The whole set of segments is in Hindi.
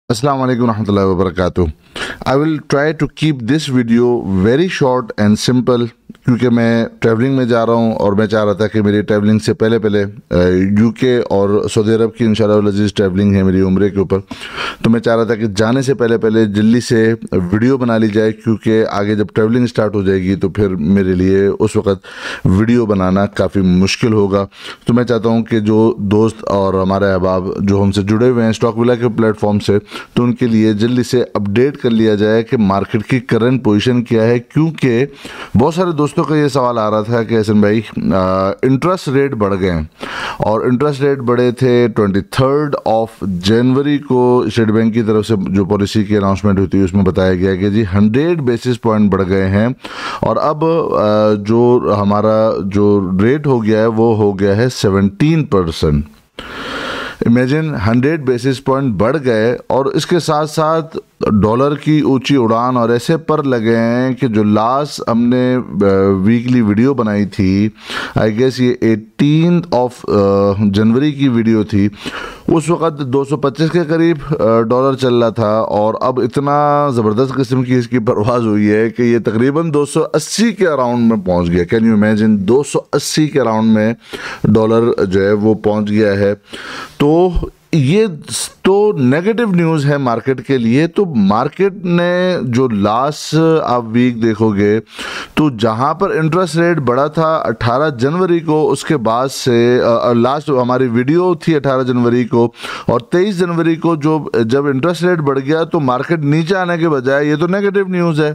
Assalamu alaikum warahmatullahi wabarakatuh. I will try to keep this video very short and simple क्योंकि मैं ट्रैवलिंग में जा रहा हूँ और मैं चाह रहा था कि मेरी ट्रैवलिंग से पहले पहले यूके और सऊदी अरब की इंशाअल्लाह अज़ीज़ ट्रैवलिंग है मेरी उम्रे के ऊपर। तो मैं चाह रहा था कि जाने से पहले पहले जल्दी से वीडियो बना ली जाए क्योंकि आगे जब ट्रैवलिंग स्टार्ट हो जाएगी तो फिर मेरे लिए उस वक़्त वीडियो बनाना काफ़ी मुश्किल होगा। तो मैं चाहता हूँ कि जो दोस्त और हमारे अहबाब जो हमसे जुड़े हुए हैं स्टॉक विला के प्लेटफॉर्म से, तो उनके लिए जल्दी से अपडेट कर लिया जाए कि मार्केट की करंट पोजीशन क्या है। क्योंकि बहुत सारे दोस्तों का ये सवाल आ रहा था कि हसन भाई इंटरेस्ट रेट बढ़ गए हैं और इंटरेस्ट रेट बढ़े थे 23 जनवरी को स्टेट बैंक की तरफ से जो पॉलिसी की अनाउंसमेंट हुई थी उसमें बताया गया कि जी 100 बेसिस पॉइंट बढ़ गए हैं और अब जो हमारा जो रेट हो गया है वो हो गया है 17%। इमेजिन 100 बेसिस पॉइंट बढ़ गए और इसके साथ साथ डॉलर की ऊंची उड़ान और ऐसे पर लगे हैं कि जो लास्ट हमने वीकली वीडियो बनाई थी, आई गेस ये 18 जनवरी की वीडियो थी, उस वक़्त 225 के करीब डॉलर चल रहा था और अब इतना ज़बरदस्त किस्म की इसकी परवाज़ हुई है कि ये तकरीबन 280 के अराउंड में पहुंच गया। कैन यू इमेजिन 280 के अराउंड में डॉलर जो है वो पहुंच गया है। तो ये तो नेगेटिव न्यूज़ है मार्केट के लिए। तो मार्केट ने जो लास्ट आप वीक देखोगे तो जहां पर इंटरेस्ट रेट बढ़ा था 18 जनवरी को, उसके बाद से लास्ट हमारी वीडियो थी 18 जनवरी को और 23 जनवरी को जब इंटरेस्ट रेट बढ़ गया तो मार्केट नीचे आने के बजाय, ये तो नेगेटिव न्यूज़ है,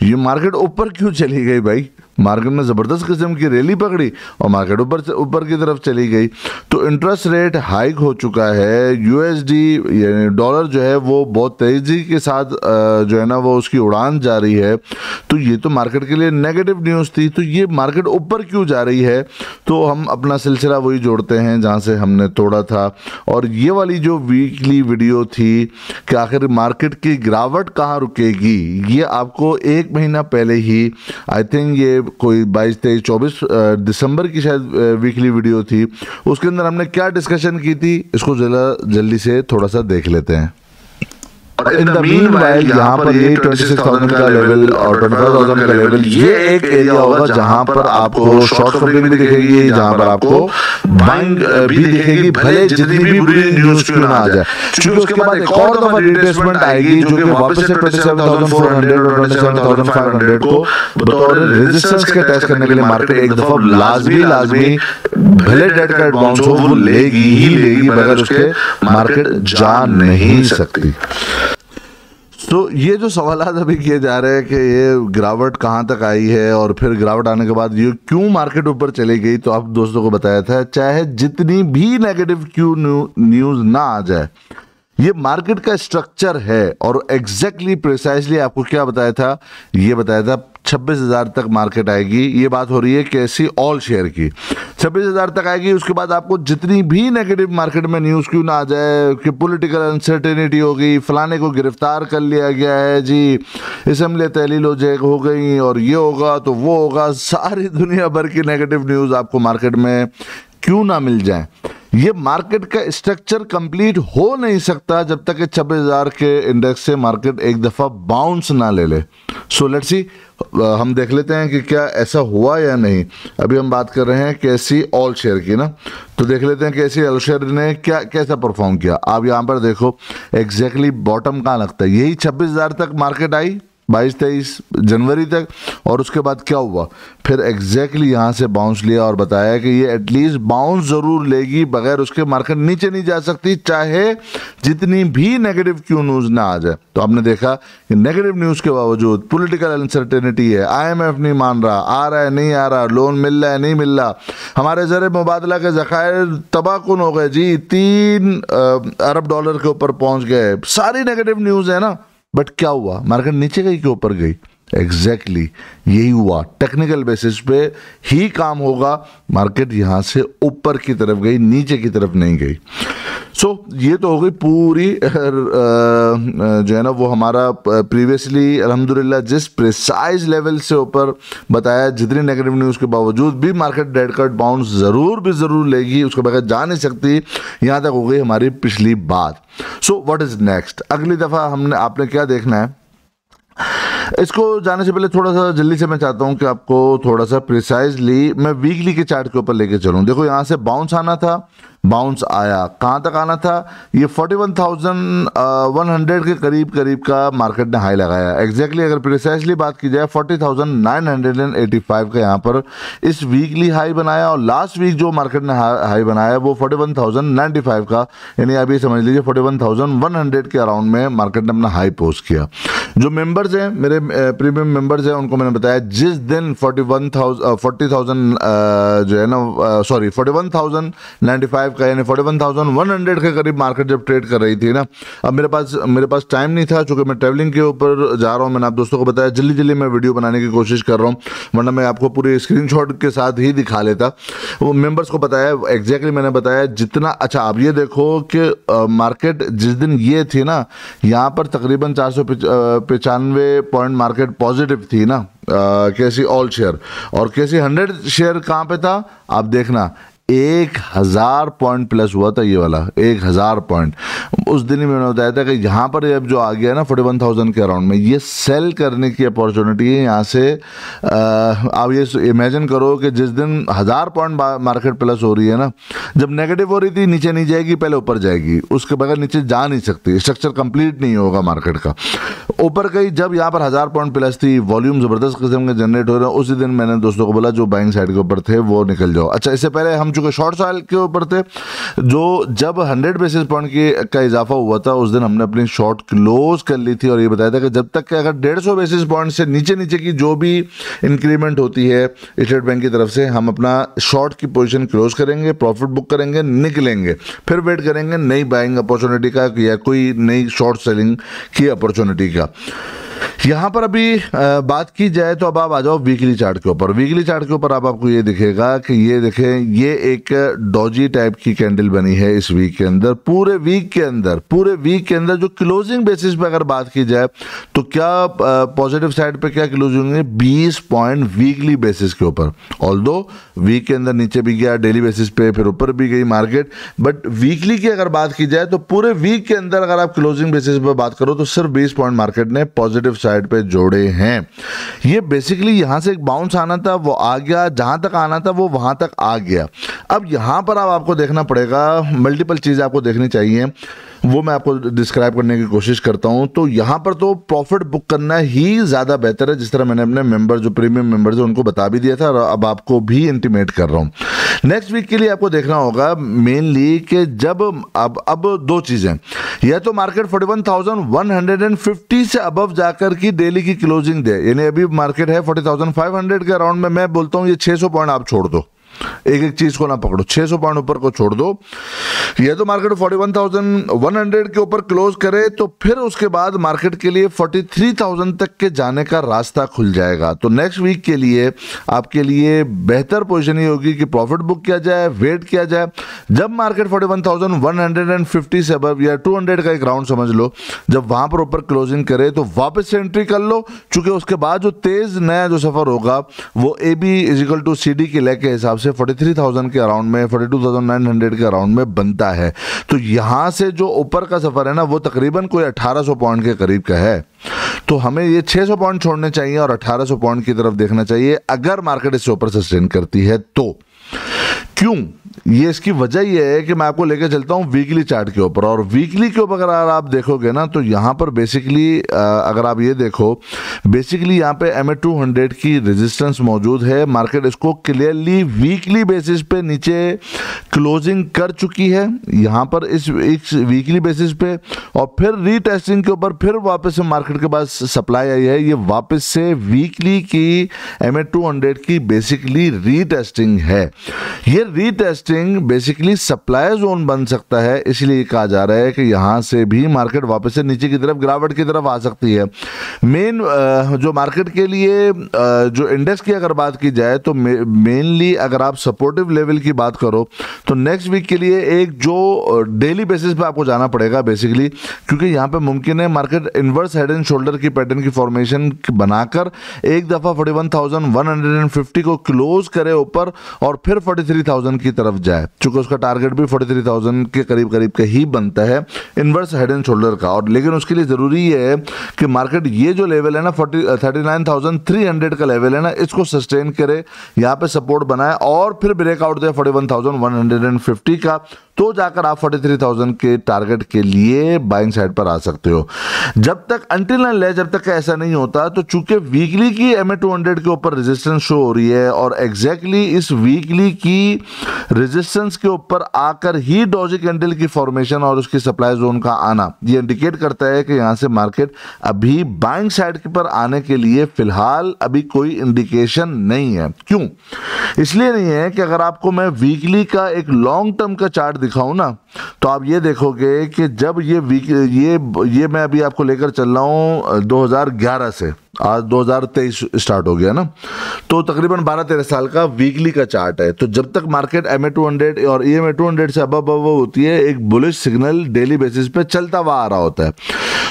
ये मार्केट ऊपर क्यों चली गई भाई? मार्केट ने ज़बरदस्त किस्म की रैली पकड़ी और मार्केट ऊपर की तरफ चली गई। तो इंटरेस्ट रेट हाइक हो चुका है। यूएसडी यानी डॉलर जो है वो बहुत तेज़ी के साथ जो है ना वो उसकी उड़ान जा रही है। तो ये तो मार्केट के लिए नेगेटिव न्यूज़ थी। तो ये मार्केट ऊपर क्यों जा रही है? तो हम अपना सिलसिला वही जोड़ते हैं जहाँ से हमने तोड़ा था और ये वाली जो वीकली वीडियो थी कि आखिर मार्केट की गिरावट कहाँ रुकेगी, ये आपको एक महीना पहले ही, आई थिंक ये कोई 22, 23, 24 दिसंबर की शायद वीकली वीडियो थी, उसके अंदर हमने क्या डिस्कशन की थी इसको जल्दी से थोड़ा सा देख लेते हैं। इन द मीनवाइल यहाँ पर ये 26,000 का लेवल और 25,000 का लेवल, ये एक एरिया होगा जहाँ पर आपको शॉर्ट कवरिंग भी दिखेगी, जहाँ पर आपको बाइंग भी दिखेगी, भले जितनी भी बुरी न्यूज़ क्यों ना आ जाए। क्योंकि उसके बाद एक और दफा रिट्रेसमेंट आएगी जो कि वापस से 27,400 और 27,500 को बतौर रेजिस्टेंस के टेस्ट करने के लिए मार्केट एक दफा लाजमी भले डेड कैट बाउंस हो वो लेगी ही लेगी, बगैर उसके मार्केट जा नहीं सकती। तो ये जो सवालात अभी किए जा रहे हैं कि ये गिरावट कहाँ तक आई है और फिर गिरावट आने के बाद ये क्यों मार्केट ऊपर चली गई, तो आप दोस्तों को बताया था चाहे जितनी भी नेगेटिव क्यों न्यूज़ ना आ जाए, ये मार्केट का स्ट्रक्चर है। और एग्जैक्टली प्रिसाइजली आपको क्या बताया था? ये बताया था 26,000 तक मार्केट आएगी। ये बात हो रही है कैसी ऑल शेयर की, 26,000 तक आएगी। उसके बाद आपको जितनी भी नेगेटिव मार्केट में न्यूज़ क्यों ना आ जाए कि पॉलिटिकल अनसर्टेनिटी हो गई, फलाने को गिरफ्तार कर लिया गया है जी, असेंबली तहलील हो गई और ये होगा तो वो होगा, सारी दुनिया भर की नेगेटिव न्यूज़ आपको मार्केट में क्यों ना मिल जाए, ये मार्केट का स्ट्रक्चर कंप्लीट हो नहीं सकता जब तक कि 26,000 के इंडेक्स से मार्केट एक दफ़ा बाउंस ना ले ले। सो लेट्स सी, हम देख लेते हैं कि क्या ऐसा हुआ या नहीं। अभी हम बात कर रहे हैं कैसी ऑल शेयर की ना, तो देख लेते हैं कैसी ऑल शेयर ने कैसा परफॉर्म किया। आप यहाँ पर देखो एग्जैक्टली बॉटम कहाँ लगता है, यही 26,000 तक मार्केट आई 22-23 जनवरी तक और उसके बाद क्या हुआ, फिर एग्जैक्टली यहाँ से बाउंस लिया और बताया कि ये एटलीस्ट बाउंस ज़रूर लेगी, बगैर उसके मार्केट नीचे नहीं जा सकती चाहे जितनी भी नेगेटिव क्यों न्यूज़ ना आ जाए। तो आपने देखा कि नेगेटिव न्यूज़ के बावजूद पॉलिटिकल अनसर्टेनिटी है, IMF नहीं मान रहा, आ रहा है नहीं आ रहा, लोन मिल रहा है नहीं मिल रहा, हमारे ज़र मुबादला के ज़खायर तबाहकुन हो गए जी, 3 अरब डॉलर के ऊपर पहुँच गए, सारी नेगेटिव न्यूज़ है ना। बट क्या हुआ, मार्केट नीचे गई कि ऊपर गई? एग्जैक्टली यही हुआ, टेक्निकल बेसिस पे ही काम होगा। मार्केट यहाँ से ऊपर की तरफ गई, नीचे की तरफ नहीं गई। ये तो हो गई पूरी जो है ना वो हमारा प्रीवियसली अल्हम्दुलिल्लाह जिस प्रिसाइज लेवल से ऊपर बताया, जितनी नेगेटिव न्यूज़ के बावजूद भी मार्केट डेड कट बाउंस ज़रूर लेगी, उसके बगैर जा नहीं सकती। यहाँ तक हो गई हमारी पिछली बात। What is next? अगली दफ़ा आपने क्या देखना है, इसको जाने से पहले थोड़ा सा जल्दी से मैं चाहता हूं कि आपको थोड़ा सा प्रिसाइजली मैं वीकली के चार्ट के ऊपर लेके चलूं। देखो यहाँ से बाउंस आना था, बाउंस आया, कहाँ तक आना था? ये 41,100 के करीब का मार्केट ने हाई लगाया। एग्जैक्टली अगर प्रिसाइजली बात की जाए 40,985 का यहाँ पर इस वीकली हाई बनाया, और लास्ट वीक जो मार्केट ने हाई बनाया वो 41,095 का, यानी आप ये समझ लीजिए 41,100 के अराउंड में मार्केट ने अपना हाई पोस्ट किया। जो मेंबर्स हैं, मेरे प्रीमियम मेंबर्स हैं, उनको मैंने बताया जिस दिन 40,000 जो है ना, सॉरी 41,095 का यानी 41,100 के करीब मार्केट जब ट्रेड कर रही थी ना, अब मेरे पास टाइम नहीं था, चूंकि मैं ट्रैवलिंग के ऊपर जा रहा हूं। मैंने आप दोस्तों को बताया जल्दी मैं वीडियो बनाने की कोशिश कर रहा हूं, वरना मैं आपको पूरे स्क्रीनशॉट के साथ ही दिखा लेता। वो मेंबर्स को बताया, एग्जैक्टली मैंने बताया जितना। अच्छा, आप ये देखो कि मार्केट जिस दिन ये थी ना, यहाँ पर तकरीबन 495 पॉइंट मार्केट पॉजिटिव थी ना, कैसी ऑल शेयर, और कैसी 100 शेयर कहाँ पे था आप देखना, 1000 पॉइंट प्लस हुआ था ये वाला, 1000 पॉइंट। उस दिन ही मैंने बताया था कि यहाँ पर अब जो आ गया ना 41,000 के अराउंड में, ये सेल करने की अपॉर्चुनिटी है। यहाँ से आप ये इमेजिन करो कि जिस दिन 1000 पॉइंट मार्केट प्लस हो रही है ना, जब नेगेटिव हो रही थी नीचे नहीं जाएगी, पहले ऊपर जाएगी, उसके बगैर नीचे जा नहीं सकती, स्ट्रक्चर कंप्लीट नहीं होगा मार्केट का। ऊपर गई जब यहाँ पर 1000 पॉइंट प्लस थी, वॉल्यूम जबरदस्त किस्म के जनरेट हो रहे हैं, उसी दिन मैंने दोस्तों को बोला जो बाइंग साइड के ऊपर थे वो निकल जाओ। अच्छा, इससे पहले हम चूंकि शॉर्ट साइड के ऊपर थे, जो जब 100 बेसिस पॉइंट का इजाफा हुआ था उस दिन हमने अपनी शॉर्ट क्लोज कर ली थी, और ये बताया था कि जब तक कि अगर 150 बेसिस पॉइंट से नीचे की जो भी इंक्रीमेंट होती है स्टेट बैंक की तरफ से, हम अपना शॉर्ट की पोजीशन क्लोज करेंगे, प्रॉफिट बुक करेंगे, निकलेंगे, फिर वेट करेंगे नई बाइंग अपॉर्चुनिटी का या कोई नई शॉर्ट सेलिंग की अपॉर्चुनिटी का। यहाँ पर अभी बात की जाए तो अब आप आ जाओ वीकली चार्ट के ऊपर। वीकली चार्ट के ऊपर आपको ये दिखेगा कि ये देखें, ये एक डॉजी टाइप की कैंडल बनी है इस वीक के अंदर। पूरे वीक के अंदर जो क्लोजिंग बेसिस पे अगर बात की जाए तो क्या पॉजिटिव साइड पे क्या क्लोजिंग है, 20 पॉइंट वीकली बेसिस के ऊपर। ऑल्दो वीक के अंदर नीचे भी गया, डेली बेसिस पे फिर ऊपर भी गई मार्केट, बट वीकली की अगर बात की जाए तो पूरे वीक के अंदर अगर आप क्लोजिंग बेसिस पे बात करो तो सिर्फ 20 पॉइंट मार्केट ने पॉजिटिव साइड पे जोड़े हैं। ये बेसिकली यहां से एक बाउंस आना था, वो आ गया, जहां तक आना था वो वहां तक आ गया। अब यहां पर आपको देखना पड़ेगा, मल्टीपल चीजें आपको देखनी चाहिए, वो मैं आपको डिस्क्राइब करने की कोशिश करता हूं। तो यहां पर तो प्रॉफिट बुक करना ही ज्यादा बेहतर है, जिस तरह मैंने अपने मेंबर जो प्रीमियम मेंबर्स हैं उनको बता भी दिया था, और अब आपको भी इंटीमेट कर रहा हूं। नेक्स्ट वीक के लिए आपको देखना होगा मेनली कि जब अब दो चीजें, या तो मार्केट 41,150 से अबव जाकर की डेली की क्लोजिंग दे, यानी अभी मार्केट है 40,500 के अराउंड में, मैं बोलता हूं ये 600 पॉइंट आप छोड़ दो, एक चीज को ना पकड़ो, 600 पॉइंट ऊपर को छोड़ दो। ये तो मार्केट 41,100 के ऊपर क्लोज करे तो फिर उसके बाद मार्केट के लिए 43,000 तक के जाने का रास्ता खुल जाएगा। तो नेक्स्ट वीक के लिए आपके लिए बेहतर पोजीशन ये होगी कि प्रॉफिट बुक किया जाए, वेट किया जाए। जब मार्केट 41,150 से अबव या 200 का एक राउंड समझ लो, जब वहां पर ऊपर क्लोजिंग करे तो वापस से एंट्री कर लो, चूंकि उसके बाद जो तेज नया जो सफर होगा वो AB इजिकल टू CD के लेके हिसाब से 43,000 के अराउंड में, 42,900 के अराउंड में बनता है। तो यहां से जो ऊपर का सफर है ना वो तकरीबन कोई 1800 पॉइंट के करीब का है। तो हमें ये 600 पॉइंट छोड़ने चाहिए और 1800 पॉइंट की तरफ देखना चाहिए अगर मार्केट इससे ऊपर सस्टेन करती है तो। क्यों? ये इसकी वजह ये है कि मैं आपको लेकर चलता हूं वीकली चार्ट के ऊपर, और वीकली के ऊपर अगर आप देखोगे ना तो यहां पर बेसिकली अगर आप ये देखो, बेसिकली यहां पे MA200 की रेजिस्टेंस मौजूद है। मार्केट इसको क्लियरली वीकली बेसिस पे नीचे क्लोजिंग कर चुकी है यहां पर इस वीकली बेसिस पे, और फिर रीटेस्टिंग के ऊपर फिर वापस से मार्केट के पास सप्लाई आई है। ये वापस से वीकली की MA200 की बेसिकली रीटेस्टिंग है। ये ये रीटेस्टिंग बेसिकली सप्लाई जोन बन सकता है, इसलिए कहा जा रहा है कि यहाँ से भी मार्केट वापस से नीचे की तरफ गिरावट की तरफ आ सकती है। मेन जो मार्केट के लिए जो इंडेक्स की अगर बात की जाए तो मेनली अगर आप सपोर्टिव लेवल की बात करो तो नेक्स्ट वीक के लिए एक जो डेली बेसिस पे आपको जाना पड़ेगा बेसिकली, क्योंकि यहाँ पे मुमकिन है market inverse head and shoulder की पैटर्न की फॉर्मेशन बनाकर एक दफा 41,150 को क्लोज करे ऊपर और फिर 43,000 की तरफ जाए, क्योंकि उसका टारगेट भी 43,000 के करीब करीब का ही बनता है इन्वर्स हेड एंड शोल्डर का। और लेकिन उसके लिए जरूरी है कि मार्केट ये जो लेवल है ना 39,300 का लेवल है ना, इसको सस्टेन करे, यहाँ पे सपोर्ट बनाए और फिर ब्रेकआउट दे 41,150 का, तो जाकर आप 43,000 के टारगेट के लिए बाइंग साइड पर आ सकते हो। जब तक अंटिल अनलेस जब तक ऐसा नहीं होता, तो चूंकि वीकली की MA200 के ऊपर रेजिस्टेंस शो हो रही है और एग्जैक्टली इस वीकली की रेजिस्टेंस के ऊपर आकर ही डॉजी कैंडल की फॉर्मेशन और उसकी सप्लाई जोन का आना ये इंडिकेट करता है कि यहां से मार्केट अभी बाइंग साइड पर आने के लिए फिलहाल अभी कोई इंडिकेशन नहीं है। क्यों? इसलिए नहीं है कि अगर आपको मैं वीकली का एक लॉन्ग टर्म का चार्ट दिखाऊं ना, तो आप ये देखोगे कि जब ये मैं अभी आपको लेकर चल रहा हूं 2011 से, आज 2023 स्टार्ट हो गया ना, तो तकरीबन 12-13 साल का वीकली का चार्ट है। तो जब तक मार्केट MA200 और EMA200 से अब होती है, एक बुलिश सिग्नल डेली बेसिस पे चलता हुआ आ रहा होता है,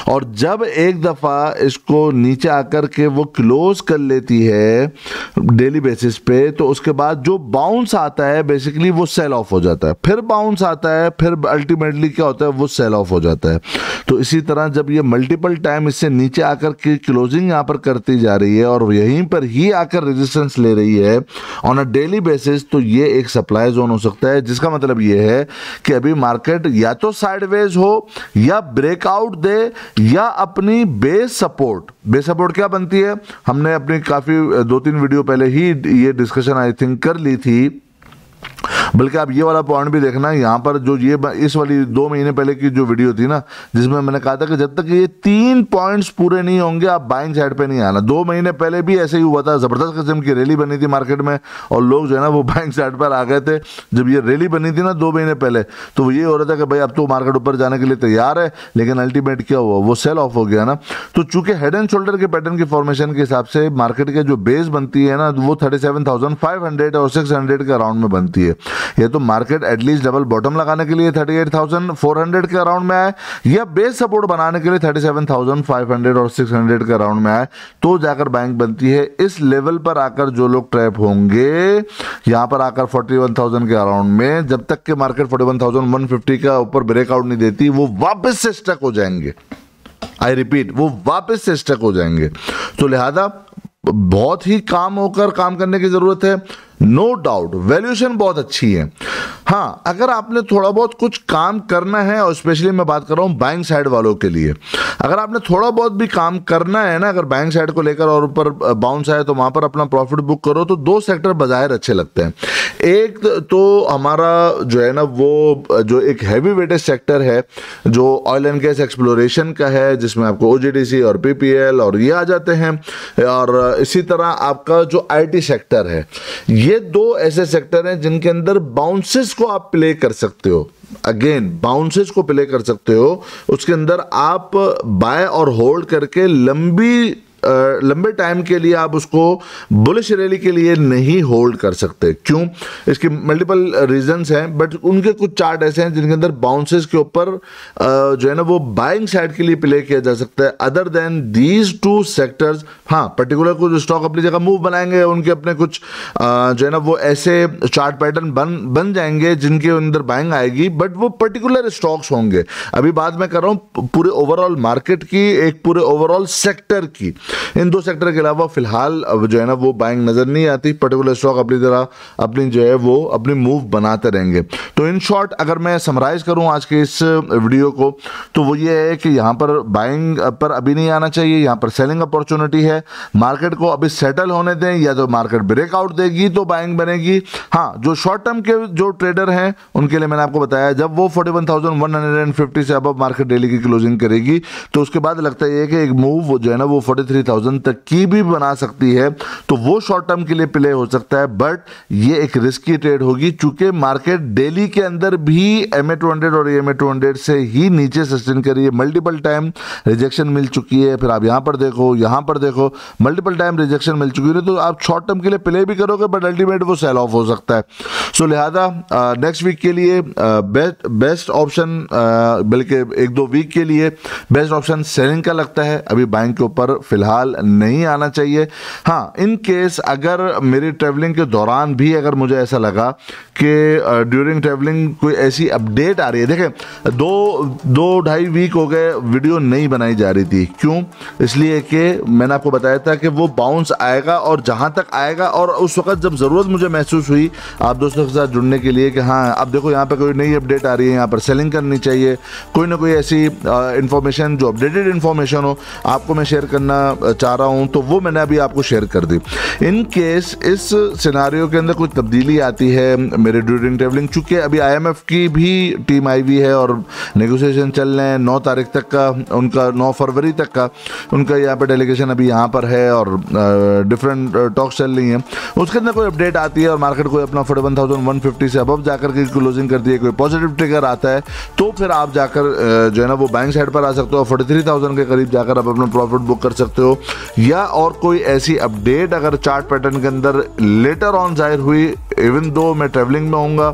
और जब एक दफा इसको नीचे आकर के वो क्लोज कर लेती है डेली बेसिस पे, तो उसके बाद जो बाउंस आता है बेसिकली वो सेल ऑफ हो जाता है, फिर बाउंस आता है, फिर अल्टीमेटली क्या होता है वो सेल ऑफ हो जाता है। तो इसी तरह जब ये मल्टीपल टाइम इससे नीचे आकर के क्लोजिंग यहाँ पर करती जा रही है और यहीं पर ही आकर रेजिस्टेंस ले रही है ऑन अ डेली बेसिस, तो ये एक सप्लाई जोन हो सकता है, जिसका मतलब ये है कि अभी मार्केट या तो साइडवेज हो या ब्रेकआउट दे या अपनी बेस सपोर्ट क्या बनती है, हमने अपनी काफी 2-3 वीडियो पहले ही ये डिस्कशन आई थिंक कर ली थी। बल्कि आप ये वाला पॉइंट भी देखना, यहाँ पर जो ये इस वाली 2 महीने पहले की जो वीडियो थी ना, जिसमें मैंने कहा था कि जब तक ये 3 पॉइंट्स पूरे नहीं होंगे आप बाइंग साइड पे नहीं आना। 2 महीने पहले भी ऐसे ही हुआ था, जबरदस्त किस्म की रैली बनी थी मार्केट में और लोग जो है ना वो बाइंग साइड पर आ गए थे। जब ये रैली बनी थी ना 2 महीने पहले, तो ये हो रहा था कि भाई अब तो मार्केट ऊपर जाने के लिए तैयार है, लेकिन अल्टीमेट क्या हुआ, वो सेल ऑफ हो गया ना। तो चूंकि हेड एंड शोल्डर के पैटर्न की फॉर्मेशन के हिसाब से मार्केट के जो बेस बनती है ना, वो 37,500 और 600 के अराउंड में बनती है। ये तो मार्केट एटलीस्ट डबल बॉटम लगाने के लिए 38,400 के अराउंड में आए, या बेस सपोर्ट बनाने के लिए 37,500 और 600 के अराउंड में आए, तो जाकर बैंक बनती है। इस लेवल पर आकर जो लोग ट्रैप होंगे यहां पर आकर 41,000 के अराउंड में, जब तक के मार्केट 41,150 का ऊपर ब्रेकआउट नहीं देती, वो वापस से स्टक हो जाएंगे। आई रिपीट, वो वापस से स्टक हो जाएंगे। तो लिहाजा बहुत ही काम होकर काम करने की जरूरत है। नो डाउट वैल्यूएशन बहुत अच्छी है। हाँ, अगर आपने थोड़ा बहुत कुछ काम करना है, और स्पेशली मैं बात कर रहा हूं बाइंग साइड वालों के लिए, अगर आपने थोड़ा बहुत भी काम करना है ना, अगर बाइंग साइड को लेकर और ऊपर बाउंस आए तो वहां पर अपना प्रॉफिट बुक करो, तो 2 सेक्टर बजायर अच्छे लगते हैं। एक तो हमारा जो है ना वो जो एक हैवी वेटेज सेक्टर है जो ऑयल एंड गैस एक्सप्लोरेशन का है, जिसमें आपको OGDC और PPL और ये आ जाते हैं, और इसी तरह आपका जो IT सेक्टर है, ये 2 ऐसे सेक्टर हैं जिनके अंदर बाउंसेस को आप प्ले कर सकते हो। अगेन बाउंसेस को प्ले कर सकते हो, उसके अंदर आप बाय और होल्ड करके लंबे टाइम के लिए आप उसको बुलिश रैली के लिए नहीं होल्ड कर सकते। क्यों? इसके मल्टीपल रीजंस हैं, बट उनके कुछ चार्ट ऐसे हैं जिनके अंदर बाउंसेस के ऊपर जो है ना वो बाइंग साइड के लिए प्ले किया जा सकता है। अदर देन दीज 2 सेक्टर्स, हाँ पर्टिकुलर कुछ स्टॉक अपनी जगह मूव बनाएंगे, उनके अपने कुछ जो है ना वो ऐसे चार्ट पैटर्न बन जाएंगे जिनके अंदर बाइंग आएगी, बट वो पर्टिकुलर स्टॉक्स होंगे। अभी बात मैं कर रहा हूँ पूरे ओवरऑल मार्केट की, एक पूरे ओवरऑल सेक्टर की। इन 2 सेक्टर के अलावा फिलहाल जो है ना वो बाइंग नजर नहीं आती। पर्टिकुलर स्टॉक अपनी तरह अपनी जो है वो अपनी मूव बनाते रहेंगे। तो इन शॉर्ट अगर मैं समराइज करूं आज के इस वीडियो को, तो वो ये है कि यहाँ पर बाइंग पर अभी नहीं आना चाहिए, यहाँ पर सेलिंग अपॉर्चुनिटी है। मार्केट को अभी सेटल होने दें, या तो मार्केट ब्रेकआउट देगी तो बाइंग बनेगी। हाँ, जो शॉर्ट टर्म के जो ट्रेडर हैं उनके लिए मैंने आपको बताया, जब वो 41,150 से अब मार्केट डेली की क्लोजिंग करेगी, तो उसके बाद लगता है कि एक मूव जो है ना वो 43 43,000 तक की भी बना सकती है, तो वो शॉर्ट टर्म के लिए प्ले हो सकता है, बट ये एक रिस्की ट्रेड होगी चूंकि मार्केट डेली के अंदर भी MA200 और EMA200 से ही नीचे सस्टेन करी है। मल्टीपल टाइम रिजेक्शन मिल चुकी है, फिर आप यहां पर देखो मल्टीपल टाइम रिजेक्शन मिल चुकी है, तो आप शॉर्ट टर्म के लिए प्ले भी करोगे बट अल्टीमेट वो सेल ऑफ हो सकता है। सो लिहाजा नेक्स्ट वीक के लिए बेस्ट ऑप्शन, बल्कि 1-2 वीक के लिए बेस्ट ऑप्शन सेलिंग का लगता है। अभी बाइंग के ऊपर फिलहाल नहीं आना चाहिए। हाँ, इन केस अगर मेरी ट्रैवलिंग के दौरान भी अगर मुझे ऐसा लगा कि ड्यूरिंग ट्रैवलिंग कोई ऐसी अपडेट आ रही है, देखें 2-2.5 वीक हो गए वीडियो नहीं बनाई जा रही थी। क्यों? इसलिए कि मैंने आपको बताया था कि वो बाउंस आएगा और जहां तक आएगा, और उस वक्त जब ज़रूरत मुझे महसूस हुई आप दोस्तों के साथ जुड़ने के लिए कि हाँ अब देखो यहाँ पे कोई नई अपडेट आ रही है, यहाँ पर सेलिंग करनी चाहिए, कोई ना कोई ऐसी इंफॉर्मेशन जो अपडेटेड इंफॉर्मेशन हो आपको मैं शेयर करना चाह रहा हूँ, तो वो मैंने अभी आपको शेयर कर दी। इन केस इस सिनारियो के अंदर कोई तब्दीली आती है मेरे ड्यूरिंग ट्रैवलिंग, चूँकि अभी IMF की भी टीम आई हुई है और नेगोशिएशन चल रहे हैं 9 तारीख तक का, उनका 9 फरवरी तक का उनका यहाँ पर डेलीगेशन अभी यहाँ पर है और डिफरेंट टॉक्स चल रही हैं। उसके अंदर कोई अपडेट आती है और मार्केट कोई अपना 41,150 से अबव जाकर के क्लोजिंग करती है, कोई पॉजिटिव ट्रिगर आता है, तो फिर आप जाकर जो है ना वो बाइंग साइड पर आ सकते हो, 43,000 के करीब जाकर आप अपना प्रॉफिट बुक कर सकते हो। या और कोई ऐसी अपडेट अगर चार्ट पैटर्न के अंदर लेटर ऑन जाहिर हुई, इवन दो मैं ट्रैवलिंग में होऊंगा,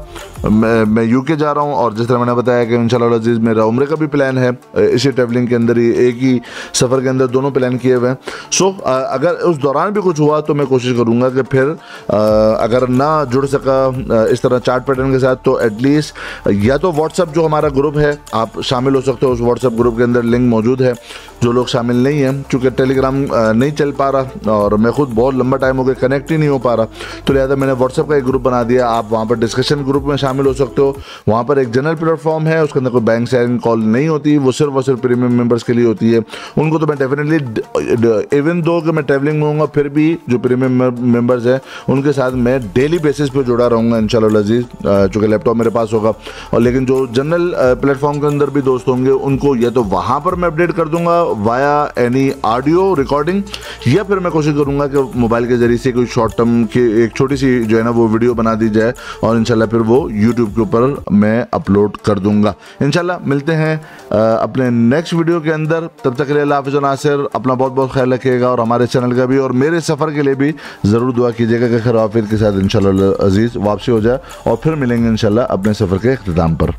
मैं यूके जा रहा हूँ और जिस तरह मैंने बताया कि इंशाल्लाह अजीज मेरा उम्र का भी प्लान है, इसी ट्रैवलिंग के अंदर ही एक ही सफ़र के अंदर दोनों प्लान किए हुए हैं। सो अगर उस दौरान भी कुछ हुआ तो मैं कोशिश करूँगा कि फिर अगर ना जुड़ सका इस तरह चार्ट पैटर्न के साथ, तो एटलीस्ट या तो व्हाट्सअप जो हमारा ग्रुप है आप शामिल हो सकते हो, उस व्हाट्सअप ग्रुप के अंदर लिंक मौजूद है। जो लोग शामिल नहीं हैं, चूँकि टेलीग्राम नहीं चल पा रहा और मैं खुद बहुत लंबा टाइम हो गया कनेक्ट ही नहीं हो पा रहा, तो लिहाजा मैंने व्हाट्सअप का एक ग्रुप बना दिया। आप वहाँ पर डिस्कशन ग्रुप में शामिल हो सकते हो। वहाँ पर एक जनरल प्लेटफॉर्म है, उसके अंदर कोई बैंक शेयरिंग कॉल नहीं होती, वो सिर्फ प्रीमियम मेंबर्स के लिए होती है। उनको तो मैं डेफिनेटली इवन दो कि मैं ट्रैवलिंग में हूँगा फिर भी जो प्रीमियम मेंबर्स हैं उनके साथ मैं डेली बेसिस पे जुड़ा रहूँगा इंशाल्लाह अजीज, चूँकि लैपटॉप मेरे पास होगा। और लेकिन जो जनरल प्लेटफॉर्म के अंदर भी दोस्त होंगे उनको या तो वहाँ पर मैं अपडेट कर दूंगा वाया एनी ऑडियो रिकॉर्डिंग, या फिर मैं कोशिश करूँगा कि मोबाइल के जरिए से कोई शॉर्ट टर्म की एक छोटी सी जो है ना वो वीडियो बना दी जाए और इंशाल्लाह फिर वो यूट्यूब के ऊपर मैं अपलोड कर दूंगा। इंशाल्लाह मिलते हैं अपने नेक्स्ट वीडियो के अंदर। तब तक के लिए अल्लाह हाफ़िज़ व नासिर, अपना बहुत बहुत ख्याल रखिएगा और हमारे चैनल का भी और मेरे सफ़र के लिए भी ज़रूर दुआ कीजिएगा कि खैर आफियत के साथ इंशाल्लाह अजीज़ वापसी हो जाए और फिर मिलेंगे इंशाल्लाह अपने सफ़र के इख्तिताम पर।